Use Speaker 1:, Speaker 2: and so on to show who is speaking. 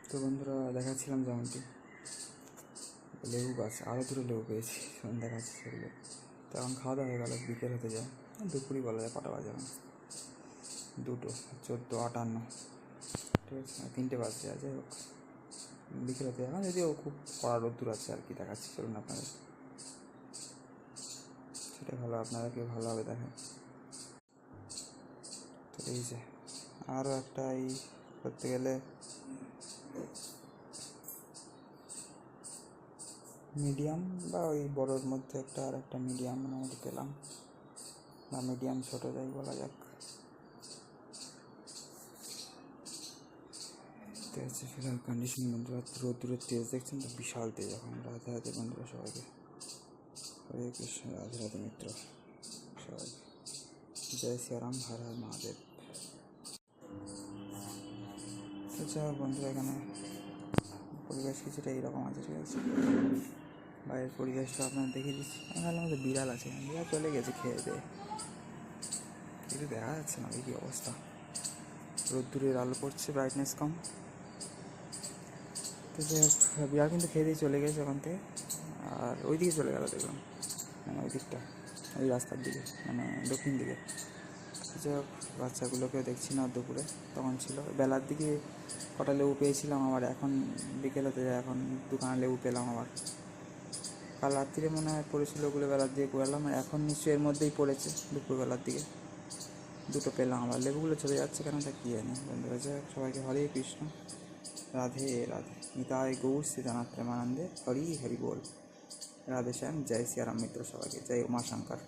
Speaker 1: তো বন্ধুরা দেখাচ্ছিলাম যেমনটি লেবু গাছ, আরও দুটো লেবু পেয়েছি, দেখাচ্ছি সেগুলো। তো এখন খাওয়া দাওয়া হয়ে গেল, বিকেল হতে যায়, দুপুরই বলা যায়, কটা বাজে এখন 2:14:58, ঠিক আছে, 3টে বাজছে। যাই হোক, বিকেল হতে যায়, যদিও খুব কড়া রোদ্দুর আছে আর কি। দেখাচ্ছি চলুন আপনাদের, সেটা ভালো, আপনারা কেউ ভালোভাবে দেখেন। তো এই যে আরও একটা এই করতে গেলে মিডিয়াম বা ওই বড়োর মধ্যে একটা আর একটা মিডিয়াম মোটামুটি পেলাম, বা মিডিয়াম ছোটো যাই বলা যাক। হচ্ছে ফিলহাল কন্ডিশন বন্ধুরা, রোদ্দুরের তেজ দেখছেন তো, বিশাল তেজ। এখন রাধে রাধে বন্ধুরা সবাইকে, হরে কৃষ্ণ, রাধে রাধে মিত্র সবাইকে, জয় শ্রীরাম, হর হর মহাদেব। আচ্ছা বন্ধুরা, এখানে পরিবেশ কিছুটা এইরকম আছে, ঠিক আছে। বাইরের পরিবেশটা আপনার দেখিয়ে দিচ্ছি। আমি ভাবলাম আমাদের বিড়াল আছে, বিড়াল চলে গেছে খেয়ে দিয়ে, কিছু দেখা যাচ্ছে না, এই কী অবস্থা। রোদ্দুরের আলো পড়ছে, ব্রাইটনেস কম। তো যাই হোক, বিড়াল কিন্তু খেয়ে দিয়ে চলে গেছে ওখান থেকে, আর ওই দিকে চলে গেল দেখলাম, মানে ওই দিকটা, ওই রাস্তার দিকে, মানে দক্ষিণ দিকে। যাই হোক, বাচ্চাগুলোকেও দেখছি না, দুপুরে তখন ছিল। বেলার দিকে কটা লেবু পেয়েছিলাম, আবার এখন বিকেল হতে যায়, এখন দুখানা লেবু পেলাম আবার। কাল রাত্রিরে মনে হয় পড়েছিল, ওগুলো বেলার দিকে পেলাম, আর এখন নিশ্চয়ই এর মধ্যেই পড়েছে দুপুরবেলার দিকে, দুটো পেলাম আবার। লেবুগুলো চলে যাচ্ছে কেন, তা কী জানি বন্ধুরা। যাই হোক, সবাইকে হরে কৃষ্ণ, রাধে রাধে, নিতাই গৌর শ্রীনাথ প্রেমানন্দে, হরি হরি বল, রাধে শ্যাম, জয় শ্রীরাম মিত্র সবাইকে, জয় উমাশঙ্কর।